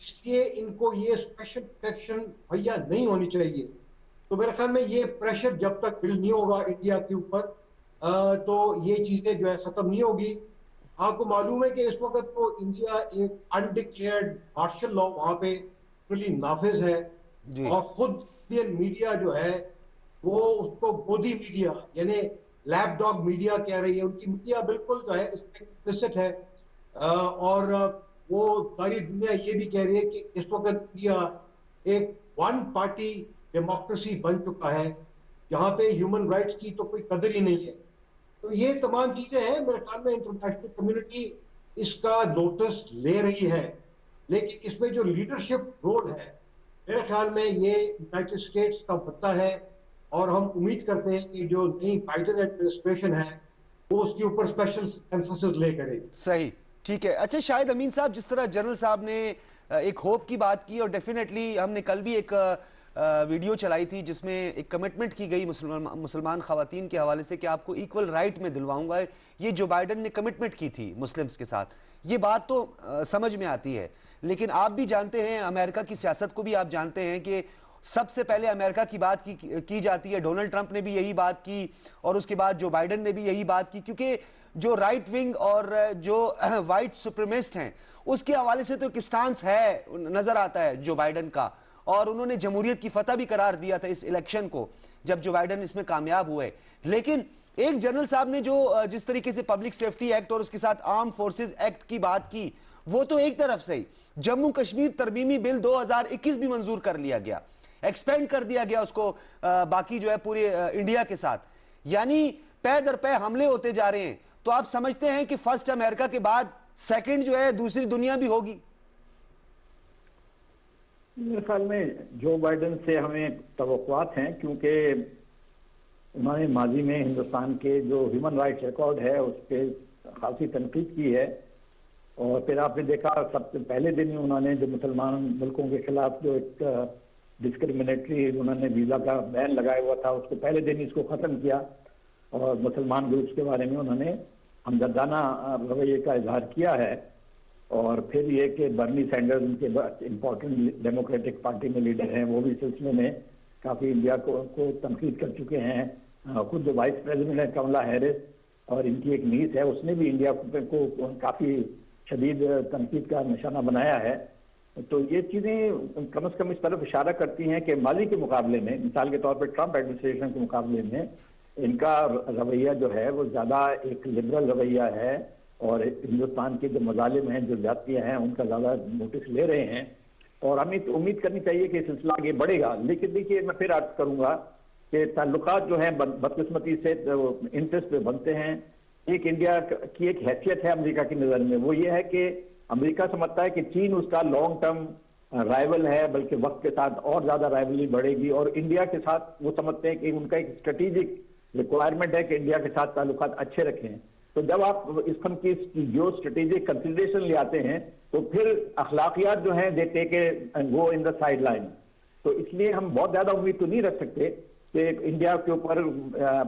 इसलिए इनको ये स्पेशल प्रोटेक्शन मुहैया नहीं होनी चाहिए। तो मेरे ख्याल में ये प्रेशर जब तक बिल्ड नहीं होगा इंडिया के ऊपर तो ये चीजें जो है खत्म नहीं होगी। आपको मालूम है कि इस वक्त तो इंडिया एक अनडिक्लेयर्ड मार्शल लॉ वहां पे नाफिज है और खुद इंडियन मीडिया जो है वो उसको गोदी मीडिया यानी लैप डॉग मीडिया कह रही है, उनकी मीडिया बिल्कुल जो है इसमें implicit है। और वो सारी दुनिया ये भी कह रही है कि इस वक्त इंडिया एक वन पार्टी डेमोक्रेसी बन चुका है, जहां पे ह्यूमन राइट्स की तो कोई कदर ही नहीं है। तो ये तमाम चीजें हैं, मेरे ख्याल में इंटरनेशनल कम्युनिटी इसका नोटिस ले रही है, लेकिन इसमें जो लीडरशिप रोल है मेरे ख्याल में ये यूनाइटेड स्टेट्स का बनता है। और हम उम्मीद करते हैं कि जो नई बाइडेन एडमिनिस्ट्रेशन है वो उसके ऊपर स्पेशल एम्फोसिस ले करेगी। सही, ठीक है। अच्छा शाहिद अमीन साहब, जिस तरह जनरल साहब ने एक होप की बात की, और डेफिनेटली हमने कल भी एक वीडियो चलाई थी जिसमें एक कमिटमेंट की गई मुसलमान खवातीन के हवाले से कि आपको इक्वल राइट में दिलवाऊंगा, ये जो बाइडेन ने कमिटमेंट की थी मुस्लिम्स के साथ, ये बात तो समझ में आती है। लेकिन आप भी जानते हैं, अमेरिका की सियासत को भी आप जानते हैं कि सबसे पहले अमेरिका की बात की जाती है। डोनाल्ड ट्रंप ने भी यही बात की और उसके बाद जो बाइडेन ने भी यही बात की, क्योंकि जो राइट विंग और जो वाइट सुप्रीमिस्ट हैं उसके हवाले से तो एक स्टांस है, नजर आता है जो बाइडेन का। और उन्होंने जमहूरियत की फतह भी करार दिया था इस इलेक्शन को, जब जो बाइडेन इसमें कामयाब हुए। लेकिन एक जनरल साहब ने जो जिस तरीके से पब्लिक सेफ्टी एक्ट और उसके साथ आर्म फोर्सेस एक्ट की बात की, वो तो एक तरफ से ही जम्मू कश्मीर तरमीमी बिल 2021 भी मंजूर कर लिया गया, एक्सपेंड कर दिया गया उसको बाकी जो है पूरे इंडिया के साथ। यानी पै दर पै हमले होते जा रहे हैं। तो आप समझते हैं कि फर्स्ट अमेरिका के बाद सेकंड जो है दूसरी दुनिया भी होगी? मेरे ख्याल में जो बाइडेन से हमें तवक्कुआत हैं, क्योंकि उन्होंने माजी में हिंदुस्तान के जो ह्यूमन राइट्स रिकॉर्ड है उस पर खासी तनकीद की है। और फिर आपने देखा सबसे पहले दिन ही उन्होंने जो मुसलमान मुल्कों के खिलाफ जो एक डिस्क्रिमिनेटरी उन्होंने वीज़ा का बैन लगाया हुआ था, उसको पहले दिन ही इसको ख़त्म किया। और मुसलमान ग्रुप्स के बारे में उन्होंने हमदर्दाना रवैये का इजहार किया है। और फिर ये कि बर्नी सैंडर्स उनके इम्पोर्टेंट डेमोक्रेटिक पार्टी में लीडर हैं, वो भी सिलसिले में काफ़ी इंडिया को तनकीद कर चुके हैं। खुद जो वाइस प्रेसिडेंट है कमला हैरिस और इनकी एक नीस है, उसने भी इंडिया को काफ़ी शदीद तनकीद का निशाना बनाया है। तो ये चीज़ें कम से कम इस तरफ इशारा करती हैं कि माजी के मुकाबले में, मिसाल के तौर पर ट्रंप एडमिनिस्ट्रेशन के मुकाबले में इनका रवैया जो है वो ज़्यादा एक लिबरल रवैया है और हिंदुस्तान के जो मजालिम हैं, जो जातियाँ हैं, उनका ज़्यादा नोटिस ले रहे हैं। और हमें तो उम्मीद करनी चाहिए कि सिलसिला आगे बढ़ेगा। लेकिन देखिए, मैं फिर अर्ज करूँगा कि ताल्लुकात जो हैं बदकिस्मती से इंटरेस्ट पे बनते हैं। एक इंडिया की एक हैसियत है अमेरिका की नज़र में, वो ये है कि अमेरिका समझता है कि चीन उसका लॉन्ग टर्म राइवल है, बल्कि वक्त के साथ और ज़्यादा राइवली बढ़ेगी। और इंडिया के साथ वो समझते हैं कि उनका एक स्ट्रेटेजिक रिक्वायरमेंट है कि इंडिया के साथ ताल्लुकात अच्छे रखें। तो जब आप इस कम की जो स्ट्रेटेजिक कंसिडरेशन ले आते हैं तो फिर अखलाकियात जो हैं they take go in the side line. तो इसलिए हम बहुत ज़्यादा उम्मीद तो नहीं रख सकते कि इंडिया के ऊपर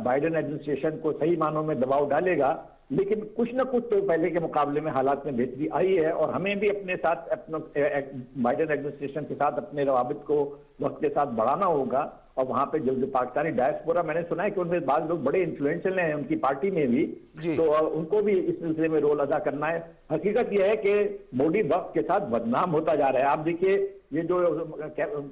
बाइडेन एडमिनिस्ट्रेशन को सही मानों में दबाव डालेगा, लेकिन कुछ ना कुछ तो पहले के मुकाबले में हालात में बेहतरी आई है। और हमें भी अपने साथ बाइडेन एडमिनिस्ट्रेशन के साथ अपने रवाबित को वक्त के साथ बढ़ाना होगा। और वहाँ पे जो पाकिस्तानी डायस्पोरा, मैंने सुना है कि उनमें बाद लोग बड़े इन्फ्लुएंशियल हैं उनकी पार्टी में भी, तो उनको भी इस सिलसिले में रोल अदा करना है। हकीकत यह है कि मोदी वक्त के साथ बदनाम होता जा रहा है। आप देखिए, ये जो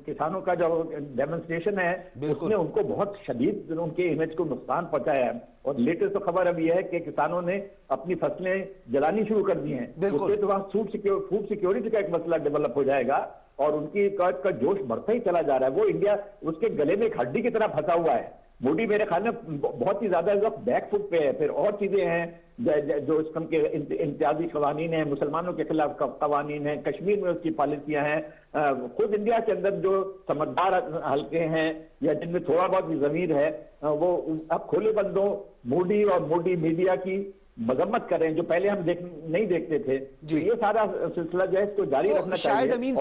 किसानों का जो डेमोन्स्ट्रेशन है उसने उनको बहुत शदीद उनके इमेज को नुकसान पहुंचाया है। और लेटेस्ट तो खबर अब यह है कि किसानों ने अपनी फसलें जलानी शुरू कर दी हैं। उससे तो वहाँ फूड सिक्योरिटी का एक मसला डेवलप हो जाएगा और उनकी का जोश बढ़ता ही चला जा रहा है। वो इंडिया उसके गले में एक हड्डी की तरह फंसा हुआ है। मोदी मेरे ख्याल में बहुत ही ज्यादा वक्त बैकफुट पे है। फिर और चीजें हैं जो इस कम के इम्तियाजी कवानीन हैं, मुसलमानों के खिलाफ कवानीन हैं, कश्मीर में उसकी पॉलिसियां हैं। खुद इंडिया के अंदर जो समझदार हल्के हैं या जिनमें थोड़ा बहुत भी जमीर है, वो अब खुले बंदों मोदी और मोदी मीडिया की मजम्मत कर रहे हैं, जो पहले हम नहीं देखते थे। तो ये सारा सिलसिला जो है इसको जारी रखना चाहिए। शाहिद अमीन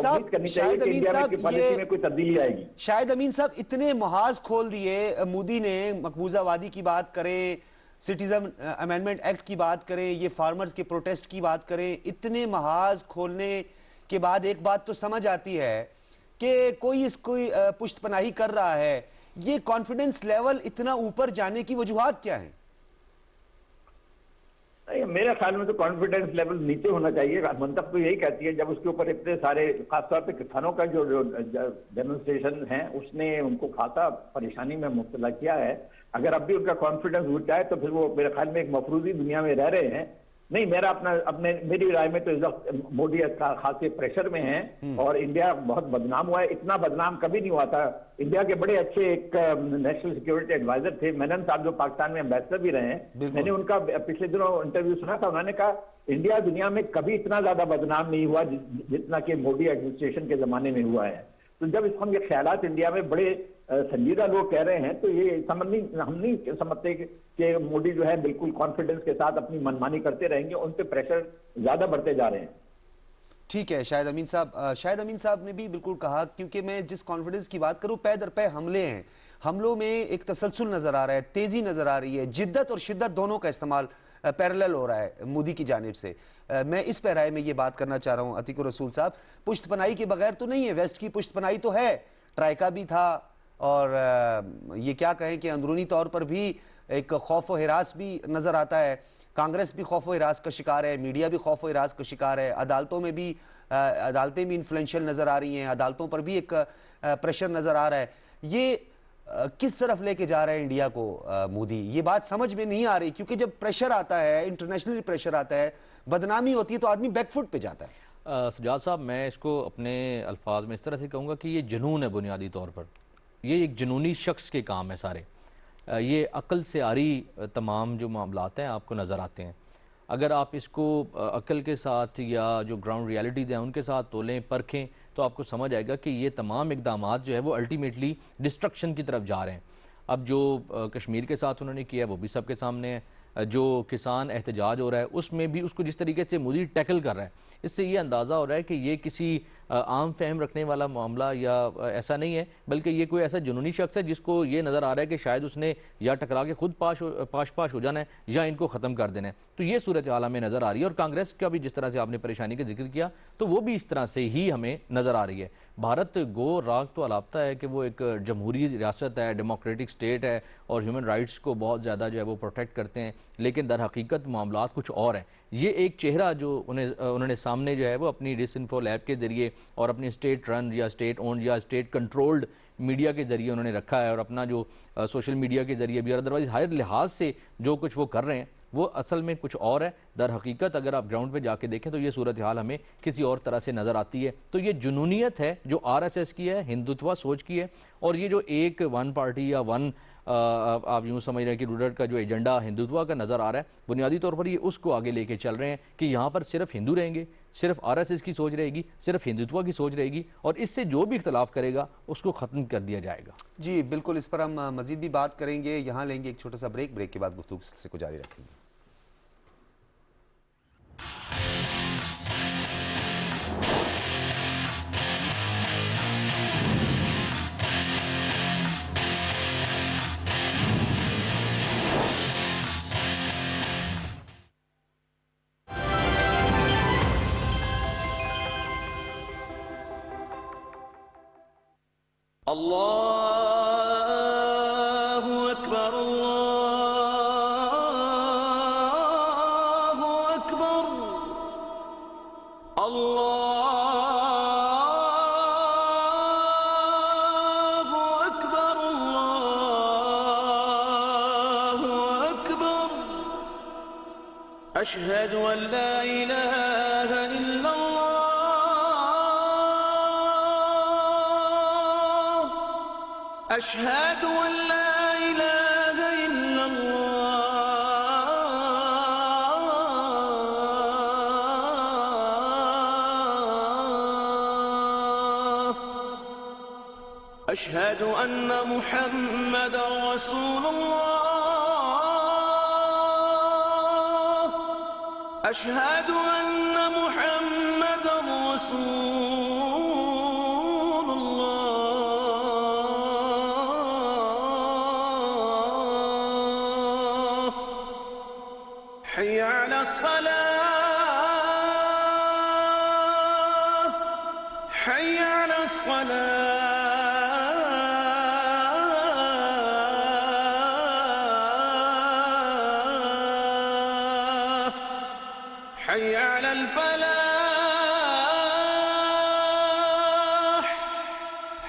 साहब, पॉलिसी में कोई तब्दीली आएगी। शाहिद अमीन साहब, इतने महाज खोल दिए मोदी ने, मकबूजा वादी की बात करें, सिटीजन अमेंडमेंट एक्ट की बात करें, ये फार्मर्स के प्रोटेस्ट की बात करें, इतने महाज खोलने के बाद एक बात तो समझ आती है कि कोई इसको पुष्टपनाही कर रहा है। ये कॉन्फिडेंस लेवल इतना ऊपर जाने की वजूहात क्या है? मेरे ख्याल में तो कॉन्फिडेंस लेवल नीचे होना चाहिए। मंतब तो यही कहती है, जब उसके ऊपर इतने सारे खासतौर पे किसानों का जो डेमोन्स्ट्रेशन है उसने उनको खासा परेशानी में मुब्तला किया है। अगर अब भी उनका कॉन्फिडेंस उठ जाए तो फिर वो मेरे ख्याल में एक मफरूजी दुनिया में रह रहे हैं। नहीं, मेरा मेरी राय में तो इस वक्त मोदी का खासे प्रेशर में है और इंडिया बहुत बदनाम हुआ है। इतना बदनाम कभी नहीं हुआ था। इंडिया के बड़े अच्छे एक नेशनल सिक्योरिटी एडवाइजर थे मेनन साहब, जो पाकिस्तान में एम्बेसडर भी रहे हैं। मैंने उनका पिछले दिनों इंटरव्यू सुना था। उन्होंने कहा इंडिया दुनिया में कभी इतना ज्यादा बदनाम नहीं हुआ जितना कि मोदी एडमिनिस्ट्रेशन के जमाने में हुआ है। तो जब इस हम ये ख्यालात इंडिया में बड़े संजीदा लोग कह रहे हैं तो ये हम नहीं समझते कि मोदी जो है बिल्कुल कॉन्फिडेंस के साथ अपनी मनमानी करते रहेंगे। उन पे प्रेशर ज्यादा बढ़ते जा रहे हैं। ठीक है शाहिद अमीन साहब ने भी बिल्कुल कहा, क्योंकि मैं जिस कॉन्फिडेंस की बात करूं, पै दर पै हमले हैं, हमलों में एक तसलसल नजर आ रहा है, तेजी नजर आ रही है, जिद्दत और शिद्दत दोनों का इस्तेमाल पैरेलल हो रहा है मोदी की जानिब से। मैं इस पैराए में ये बात करना चाह रहा हूं अतीकुर रसूल साहब, पुश्तपनाही के बगैर तो नहीं है, वेस्ट की पुश्तपनाही तो है, ट्राइका भी था और ये क्या कहें कि अंदरूनी तौर पर भी एक खौफ व हिरास भी नजर आता है। कांग्रेस भी खौफ व हिरास का शिकार है, मीडिया भी खौफ व हिरास का शिकार है, अदालतें भी इन्फ्लुएंशियल नजर आ रही हैं, अदालतों पर भी एक प्रेशर नजर आ रहा है। ये किस तरफ लेके जा रहे हैं इंडिया को मोदी, ये बात समझ में नहीं आ रही, क्योंकि जब प्रेशर आता है, इंटरनेशनली प्रेशर आता है, बदनामी होती है तो आदमी बैकफुट पे जाता है। सजाद साहब, मैं इसको अपने अल्फाज में इस तरह से कहूँगा कि ये जुनून है। बुनियादी तौर पर ये एक जुनूनी शख्स के काम है सारे। ये अक्ल से आरी तमाम जो मामलात हैं आपको नज़र आते हैं। अगर आप इसको अक्ल के साथ या जो ग्राउंड रियलिटीज़ हैं उनके साथ तोलें, परखें, तो आपको समझ आएगा कि ये तमाम इक़दामात जो है वो अल्टीमेटली डिस्ट्रक्शन की तरफ जा रहे हैं। अब जो कश्मीर के साथ उन्होंने किया वो भी सबके सामने है। जो किसान एहतजाज हो रहा है उसमें भी उसको जिस तरीके से मोदी टैकल कर रहा है, इससे ये अंदाज़ा हो रहा है कि ये किसी आम फहम रखने वाला मामला या ऐसा नहीं है, बल्कि ये कोई ऐसा जुनूनी शख्स है जिसको ये नज़र आ रहा है कि शायद उसने या टकरा के खुद पाश हो जाना है या इनको ख़त्म कर देना है। तो ये सूरत हाल हमें नज़र आ रही है। और कांग्रेस का भी जिस तरह से आपने परेशानी का जिक्र किया तो वो भी इस तरह से ही हमें नज़र आ रही है। भारत गो राग तो अलापता है कि वो एक जमहूरी रियासत है, डेमोक्रेटिक स्टेट है और ह्यूमन राइट्स को बहुत ज़्यादा जो है वो प्रोटेक्ट करते हैं, लेकिन दर हकीकत मामलात कुछ और हैं। ये एक चेहरा जो उन्होंने सामने जो है वो अपनी डिसइंफो लैब के ज़रिए और अपनी स्टेट रन या स्टेट ओन्ड या स्टेट कंट्रोल्ड मीडिया के ज़रिए उन्होंने रखा है, और अपना जो सोशल मीडिया के ज़रिए भी और अदरवाइज़ हर लिहाज से जो कुछ वो कर रहे हैं वो असल में कुछ और है। दर हकीकत अगर आप ग्राउंड पे जाके देखें तो ये सूरत हाल हमें किसी और तरह से नज़र आती है। तो ये जुनूनियत है जो RSS की है, हिंदुत्व सोच की है, और ये जो एक वन पार्टी या वन आप यूँ समझ रहे हैं कि रूलर का जो एजेंडा हिंदुत्व का नज़र आ रहा है, बुनियादी तौर पर ये उसको आगे लेके चल रहे हैं कि यहाँ पर सिर्फ हिंदू रहेंगे, सिर्फ RSS की सोच रहेगी, सिर्फ हिंदुत्व की सोच रहेगी, और इससे जो भी इख्तलाफ करेगा उसको ख़त्म कर दिया जाएगा। जी बिल्कुल, इस पर हम मज़ीद भी बात करेंगे। यहाँ लेंगे एक छोटा सा ब्रेक के बाद गुफ्तगू से को जारी रखेंगे। अल्लाहु अकबर, अल्लाहु अकबर, अल्लाहु अकबर, अल्लाहु अकबर, अशहदु अन ला इलाहा इल्लल्लाह, अशहदु अन ला इलाहा इल्लल्लाह, अशहदु अन्न मुहम्मदन रसूलुल्लाह, अशहदु अन्न मुहम्मदन रसूलुल्लाह, हय्य अला सलाह, हय्य अला सलाह,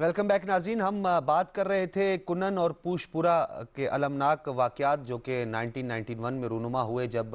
वेलकम बैक नाज़रीन। हम बात कर रहे थे कुनन और पूशपुरा के अलमनाक वाक़यात जो कि 1991 में रूनुमा हुए, जब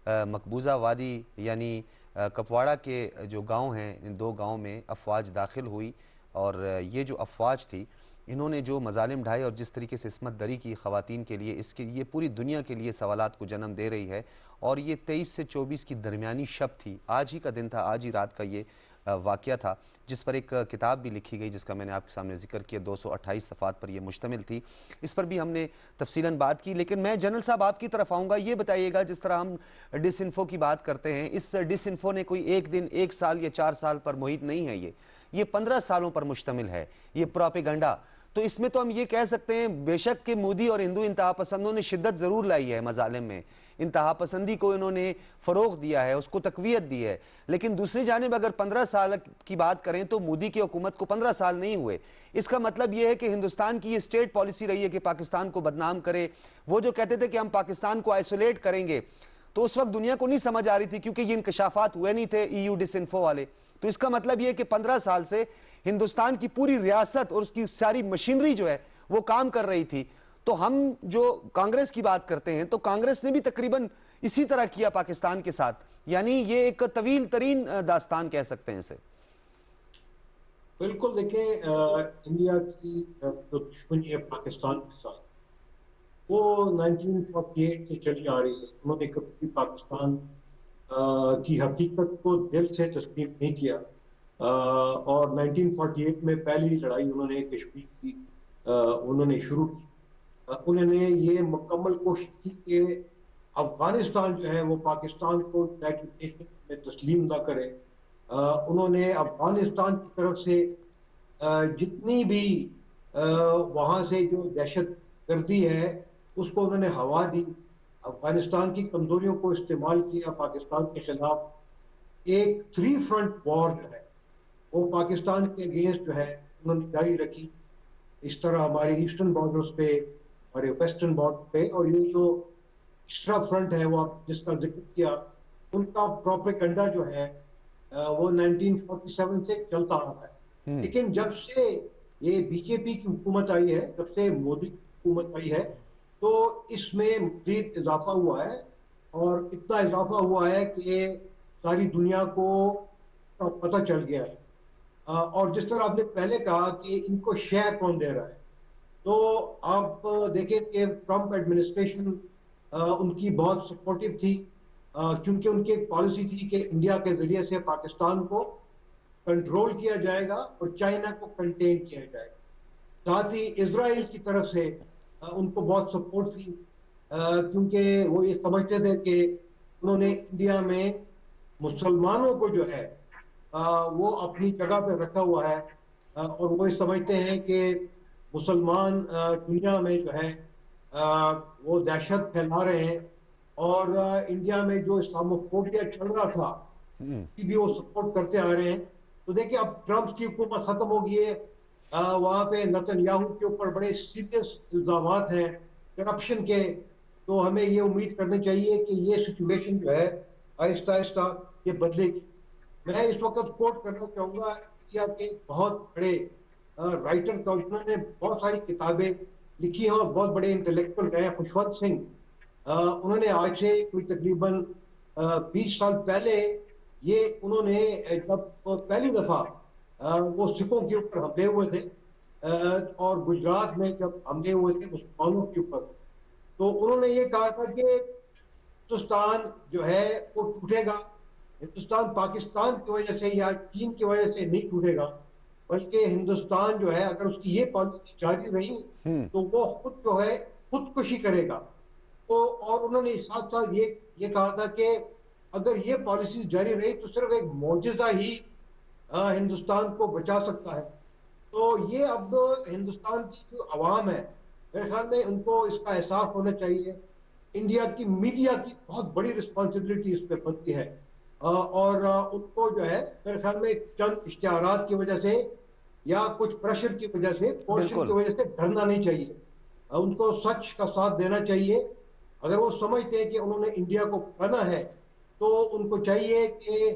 मकबूजा वादी यानी कपवाड़ा के जो गांव हैं, इन दो गांव में अफवाज दाखिल हुई और ये जो अफवाज थी इन्होंने जो मजालिम ढाए और जिस तरीके से इस्मत दरी की ख़वातीन के लिए, इसके ये पूरी दुनिया के लिए सवालात को जन्म दे रही है। और ये 23 से 24 की दरमियानी शब थी, आज ही का दिन था, आज ही रात का ये वाक़या था, जिस पर एक किताब भी लिखी गई जिसका मैंने आपके सामने जिक्र किया। 228 सफ़ात पर यह मुश्तमिल थी। इस पर भी हमने तफसीलन बात की। लेकिन मैं जनरल साहब आपकी तरफ आऊँगा। ये बताइएगा, जिस तरह हम डिसइंफो की बात करते हैं, इस डिसइंफो ने कोई एक दिन, एक साल या 4 साल पर मुहित नहीं है, ये 15 सालों पर मुश्तमिल है, ये प्रोपेगेंडा। तो इसमें तो हम ये कह सकते हैं बेशक कि मोदी और हिंदू इंतहा पसंदों ने शिद्दत ज़रूर लाई है मजालिम में, इंतहा पसंदी को इन्होंने फ़रोग़ दिया है, उसको तक़वियत दी है। लेकिन दूसरी जानिब अगर 15 साल की बात करें तो मोदी की हुकूमत को 15 साल नहीं हुए। इसका मतलब यह है कि हिंदुस्तान की ये स्टेट पॉलिसी रही है कि पाकिस्तान को बदनाम करे। वो जो कहते थे कि हम पाकिस्तान को आइसोलेट करेंगे, तो उस वक्त दुनिया को नहीं समझ आ रही थी, क्योंकि ये इंकशाफात हुए नहीं थे EU डिसइंफो वाले। तो इसका मतलब यह है कि 15 साल से हिंदुस्तान की पूरी रियासत और उसकी सारी मशीनरी जो है वो काम कर रही थी। तो हम जो कांग्रेस की बात करते हैं, तो कांग्रेस ने भी तकरीबन इसी तरह किया पाकिस्तान के साथ, यानी ये एक तवील तरीन दास्तान कह सकते हैं इसे। बिल्कुल, देखें इंडिया की जो दुश्मनी है पाकिस्तान के साथ, वो 1948 से चली आ रही है। उन्होंने कभी पाकिस्तान की हकीकत को दिल से तस्लीम नहीं किया। और 1948 में पहली लड़ाई उन्होंने कश्मीर की उन्होंने शुरू की। उन्होंने ये मुकम्मल कोशिश की कि अफगानिस्तान जो है वो पाकिस्तान को यूनाइटेड नेशन में तस्लीम ना करे। उन्होंने अफगानिस्तान की तरफ से जितनी भी वहाँ से जो दहशत गर्दी है उसको उन्होंने हवा दी। अफगानिस्तान की कमजोरियों को इस्तेमाल किया पाकिस्तान के खिलाफ। एक 3 फ्रंट वॉर जो है वो पाकिस्तान के अगेंस्ट जो है उन्होंने जारी रखी। इस तरह हमारे ईस्टर्न बॉर्डर्स पे, हमारे वेस्टर्न बॉर्डर पे, और ये जो तीसरा फ्रंट है वो आप जिसका जिक्र किया, उनका प्रोपेगेंडा जो है वो 1947 से चलता आ रहा है। लेकिन जब से ये बीजेपी की हुकूमत आई है, जब से मोदी की हुकूमत आई है, तो इसमें मज़ीद इजाफा हुआ है। और इतना इजाफा हुआ है कि सारी दुनिया को पता चल गया है। और जिस तरह आपने पहले कहा कि इनको शेयर कौन दे रहा है, तो आप देखें कि ट्रंप एडमिनिस्ट्रेशन उनकी बहुत सपोर्टिव थी, क्योंकि उनकी एक पॉलिसी थी कि इंडिया के जरिए से पाकिस्तान को कंट्रोल किया जाएगा और चाइना को कंटेन किया जाएगा। साथ ही इजराइल की तरफ से उनको बहुत सपोर्ट थी, क्योंकि वो ये समझते थे कि उन्होंने इंडिया में मुसलमानों को जो है वो अपनी जगह पे रखा हुआ है, और वो ये समझते हैं कि मुसलमान दुनिया में जो है वो दहशत फैला रहे हैं। और इंडिया में जो इस्लामोफोबिया चल रहा था उसकी भी वो सपोर्ट करते आ रहे हैं। तो देखिए, अब ट्रंप की हुकूमत खत्म हो गई है, वहाँ पे नेतन्याहू के ऊपर बड़े सीरियस इल्जामात हैं करप्शन के। तो हमें ये उम्मीद करनी चाहिए कि ये सिचुएशन जो है आहिस्ता आहिस्ता ये बदलेगी। मैं इस वक्त कोट करना चाहूँगा इंडिया के बहुत बड़े राइटर का, उन्होंने बहुत सारी किताबें लिखी हैं और बहुत बड़े इंटेलेक्चुअल रहे हैं, खुशवंत सिंह। उन्होंने आज से कोई तकरीबन 20 साल पहले ये उन्होंने जब पहली दफा वो सिखों के ऊपर हमले हुए थे और गुजरात में जब हमले हुए थे मुसलमानों के ऊपर, तो उन्होंने ये कहा था कि हिंदुस्तान जो है वो टूटेगा, हिंदुस्तान पाकिस्तान की वजह से या चीन की वजह से नहीं टूटेगा, बल्कि हिंदुस्तान जो है अगर उसकी ये पॉलिसी जारी रही तो वो खुद जो है खुदकुशी करेगा। तो और उन्होंने साथ साथ ये कहा था कि अगर ये पॉलिसी जारी रही तो सिर्फ एक मौजूदा ही हिंदुस्तान को बचा सकता है। तो ये अब हिंदुस्तान की जो आवाम है, मेरे ख्याल में उनको इसका एहसास होना चाहिए। इंडिया की मीडिया की बहुत बड़ी रिस्पॉन्सिबिलिटी इस पे बनती है और उनको जो है मेरे ख्याल में चंद इश्तिहारात की वजह से या कुछ प्रेशर की वजह से, कोर्शन की वजह से डरना नहीं चाहिए। उनको सच का साथ देना चाहिए। अगर वो समझते हैं कि उन्होंने इंडिया को बचाना है तो उनको चाहिए कि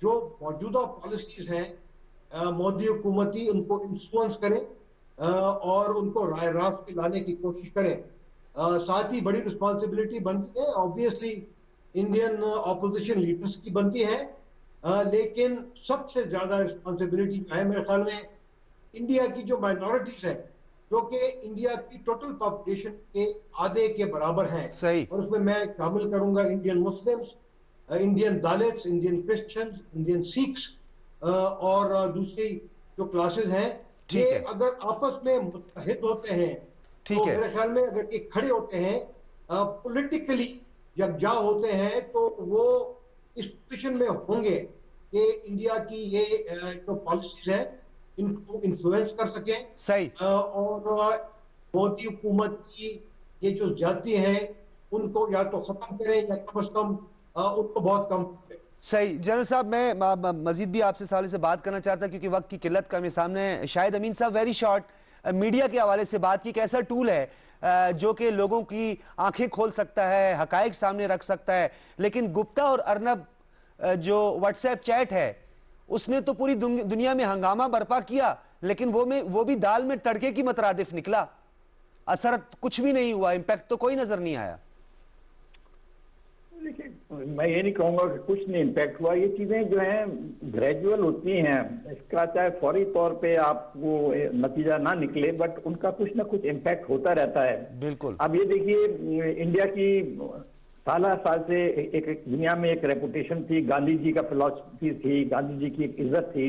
जो मौजूदा पॉलिसीज हैं मोदी हुकूमती, उनको इन्फ्लुएंस करें और उनको राय रास्त पे लाने की कोशिश करें। साथ ही बड़ी रिस्पॉन्सिबिलिटी बनती है ऑब्वियसली इंडियन ऑपोजिशन लीडर्स की बनती है, लेकिन सबसे ज्यादा रिस्पॉन्सिबिलिटी जो है मेरे ख्याल में इंडिया की जो माइनॉरिटीज है, जो कि इंडिया की टोटल पॉपुलेशन के आधे के बराबर हैं। सही। और उसमें मैं शामिल करूंगा Indian Muslims, Indian Dalits, Indian Christians, Indian Sikhs और दूसरी जो क्लासेस हैं, ये अगर आपस में मुत्तहिद होते हैं तो मेरे ख्याल में अगर ये खड़े होते हैं पॉलिटिकली यकजा होते हैं तो वो इस पोजिशन में होंगे कि इंडिया की ये जो पॉलिसीज है इनको इन्फ्लुएंस कर सकें। सही। और मोदी हुकूमत की ये जो जाती हैं उनको या तो खत्म करें या कम अज कम उनको बहुत कम करें। सही। जनरल साहब, मैं मजीद भी आपसे सवाल से बात करना चाहता क्योंकि वक्त की किल्लत का मेरे सामने है। शाहिद अमीन साहब, वेरी शॉर्ट, मीडिया के हवाले से बात की, एक ऐसा टूल है जो कि लोगों की आंखें खोल सकता है, हकायक सामने रख सकता है, लेकिन गुप्ता और अर्नब जो व्हाट्सएप चैट है उसने तो पूरी दुनिया में हंगामा बर्पा किया, लेकिन वो भी दाल में तड़के की मतरादिफ निकला। असर कुछ भी नहीं हुआ, इंपैक्ट तो कोई नजर नहीं आया। देखिए, मैं ये नहीं कहूंगा कि कुछ नहीं इम्पैक्ट हुआ। ये चीजें जो हैं ग्रेजुअल होती हैं, इसका चाहे फौरी तौर पे आपको नतीजा ना निकले, बट उनका कुछ ना कुछ इम्पैक्ट होता रहता है। बिल्कुल। अब ये देखिए, इंडिया की साल से एक दुनिया में एक रेपुटेशन थी, गांधी जी का फिलॉसफी थी, गांधी जी की एक इज्जत थी।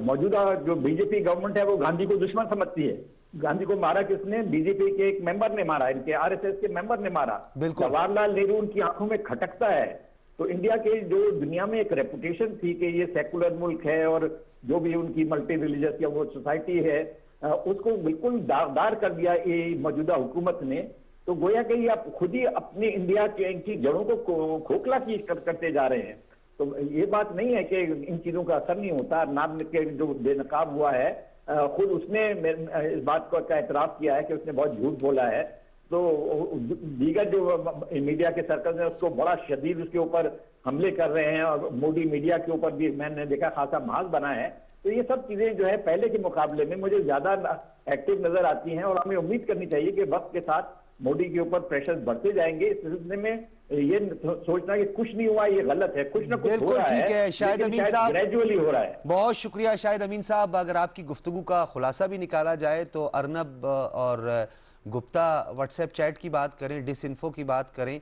मौजूदा जो बीजेपी गवर्नमेंट है वो गांधी को दुश्मन समझती है। गांधी को मारा किसने? बीजेपी के एक मेंबर ने मारा, इनके आरएसएस के मेंबर ने मारा। जवाहरलाल नेहरू उनकी आंखों में खटकता है। तो इंडिया के जो दुनिया में एक रेपुटेशन थी कि ये सेकुलर मुल्क है और जो भी उनकी मल्टी रिलीजियस या वो सोसाइटी है उसको बिल्कुल दागदार कर दिया ये मौजूदा हुकूमत ने। तो गोया कि आप खुद ही अपने इंडिया के इनकी जड़ों को खोखला की करते जा रहे हैं। तो ये बात नहीं है कि इन चीजों का असर नहीं होता। नाम के जो बेनकाब हुआ है, खुद उसने इस बात का एतराफ किया है कि उसने बहुत झूठ बोला है। तो दीगर जो मीडिया के सर्कल हैं उसको बड़ा शदीद उसके ऊपर हमले कर रहे हैं और मोदी मीडिया के ऊपर भी मैंने देखा खासा महाज बना है। तो ये सब चीजें जो है पहले के मुकाबले में मुझे ज्यादा एक्टिव नजर आती हैं और हमें उम्मीद करनी चाहिए कि वक्त के साथ मोदी के ऊपर प्रेशर बढ़ते जाएंगे। इस सिलसिले में ये सोचना कि कुछ नहीं हुआ ये गलत है, कुछ ना कुछ हो रहा है। ठीक है शाहिद अमीन साहब, ग्रेजुअली हो रहा है। बहुत शुक्रिया शाहिद अमीन साहब। अगर आपकी गुफ्तगू का खुलासा भी निकाला जाए तो अर्नब और गुप्ता व्हाट्सएप चैट की बात करें, डिसइंफो की बात करें,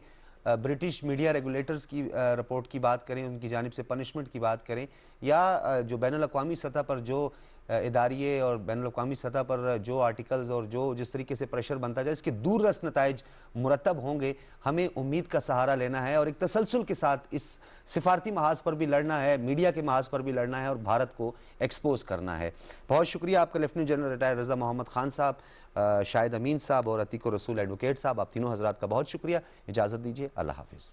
ब्रिटिश मीडिया रेगुलेटर्स की रिपोर्ट की बात करें, उनकी जानिब से पनिशमेंट की बात करें, या जो बैनुल अक़वामी सतह पर जो इदारिये और बैनुल अक़वामी सतह पर जो आर्टिकल्स और जो जिस तरीके से प्रेशर बनता जाए, इसके दूररस नताइज मुरतब होंगे। हमें उम्मीद का सहारा लेना है और एक तसलसल के साथ इस सिफारती महाज पर भी लड़ना है, मीडिया के महाज पर भी लड़ना है और भारत को एक्सपोज करना है। बहुत शुक्रिया आपका लेफ्टिनेंट जनरल रिटायर्ड रज़ा मोहम्मद खान साहब, शाहिद अमीन साहब और अतीक रसूल एडवोकेट साहब, आप तीनों हजरात का बहुत शुक्रिया। इजाज़त दीजिए, अल्लाह हाफिज़।